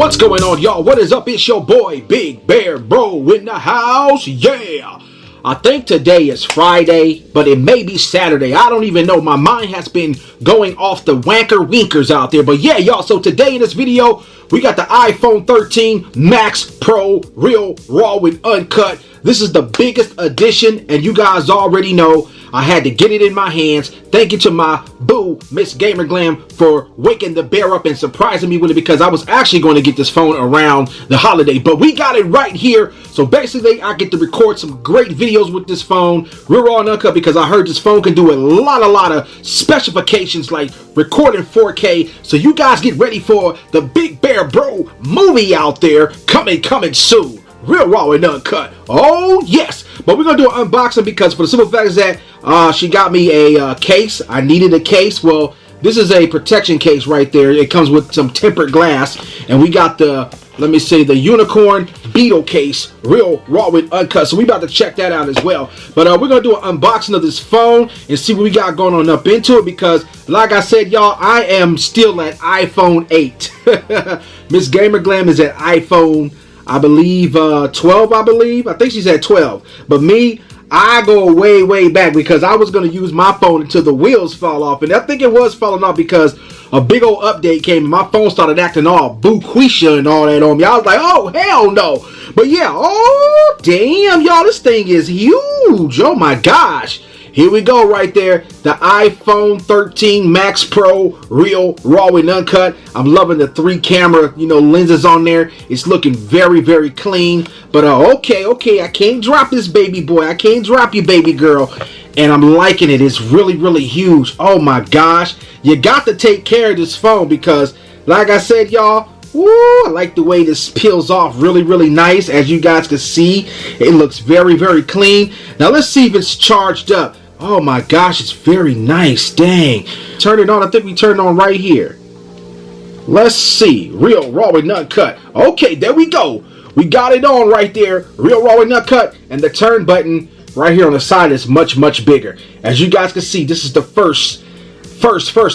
What's going on, y'all? What is up? It's your boy Big Bear Bro in the house. Yeah, I think today is Friday, but it may be Saturday. I don't even know. My mind has been going off the wanker winkers out there. But yeah, y'all, so today in this video we got the iPhone 13 Max Pro Real Raw with Uncut. This is the biggest edition, and you guys already know I had to get it in my hands. Thank you to my boo, Miss Gamer Glam, for waking the bear up and surprising me with it, because I was actually going to get this phone around the holiday, but we got it right here. So basically, I get to record some great videos with this phone, real raw and uncut, because I heard this phone can do a lot of specifications like recording 4K. So you guys get ready for the Big Bear Bro movie out there coming soon. Real raw and uncut. Oh yes. But we're gonna do an unboxing because for the simple fact is that she got me a case. I needed a case. Well, this is a protection case right there. It comes with some tempered glass, and we got the, let me say, the unicorn beetle case, real raw with uncut. So we about to check that out as well. But we're gonna do an unboxing of this phone and see what we got going on up into it, because like I said, y'all, I am still at iPhone 8. Miss Gamer Glam is at iPhone, I believe 12. I think she's at 12. But me, I go way back, because I was going to use my phone until the wheels fall off. And I think it was falling off because a big old update came and my phone started acting all boo-quisha and all that on me. I was like, oh, hell no. But yeah, oh, damn, y'all, this thing is huge. Oh, my gosh. Here we go right there. The iPhone 13 Max Pro Real Raw and Uncut. I'm loving the 3 camera, lenses on there. It's looking very clean. But okay, I can't drop this baby boy. I can't drop you, baby girl. And I'm liking it. It's really huge. Oh my gosh. You got to take care of this phone because, like I said, y'all, woo, I like the way this peels off really nice. As you guys can see, it looks very clean. Now let's see if it's charged up. Oh my gosh, it's very nice. Dang. Turn it on. I think we turned it on right here. Let's see. Real raw and uncut. Okay, there we go. We got it on right there. Real raw and uncut. And the turn button right here on the side is much bigger. As you guys can see, this is the first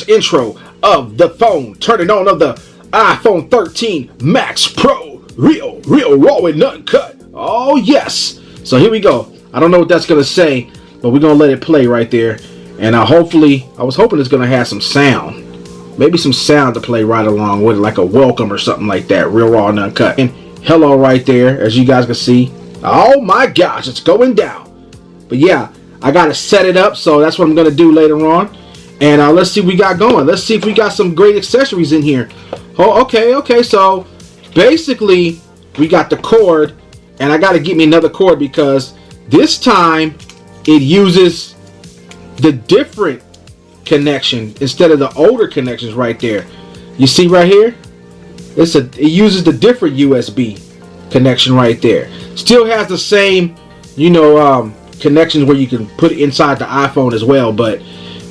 intro of the phone. Turn it on of the iPhone 13 Max Pro Real raw and uncut. Oh yes. So here we go. I don't know what that's gonna say, but we're gonna let it play right there. And I was hoping it's gonna have some sound, maybe some sound to play right along with it, like a welcome or something like that. Real raw and uncut. And hello right there, as you guys can see. Oh my gosh, it's going down. But yeah, I gotta set it up, so that's what I'm gonna do later on. And let's see what we got going. Let's see if we got some great accessories in here. Oh, okay. So basically, we got the cord, and I gotta get me another cord because this time it uses the different connection instead of the older connections right there. You see right here? It uses the different USB connection right there. Still has the same, connections where you can put it inside the iPhone as well, but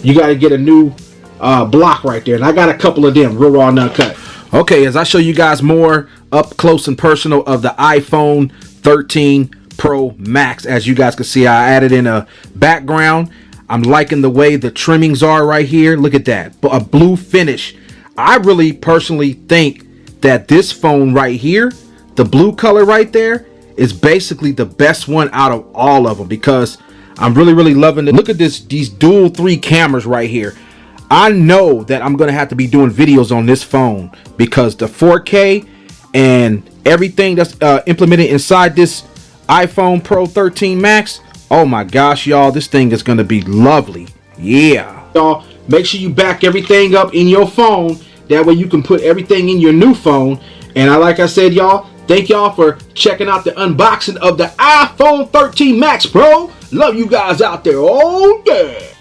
you got to get a new block right there. And I got a couple of them, real raw and uncut. Okay, as I show you guys more up close and personal of the iPhone 13 Pro Max, as you guys can see, I added in a background. I'm liking the way the trimmings are right here. Look at that, a blue finish. I really personally think that this phone right here, the blue color right there, is basically the best one out of all of them, because I'm really loving it. Look at these dual 3 cameras right here. I know that I'm gonna have to be doing videos on this phone because the 4K and everything that's implemented inside this iPhone Pro 13 Max, oh my gosh, y'all, this thing is gonna be lovely. Yeah, y'all, make sure you back everything up in your phone, that way you can put everything in your new phone. And like I said, y'all, thank y'all for checking out the unboxing of the iPhone 13 Max Pro. Love you guys out there. Oh yeah.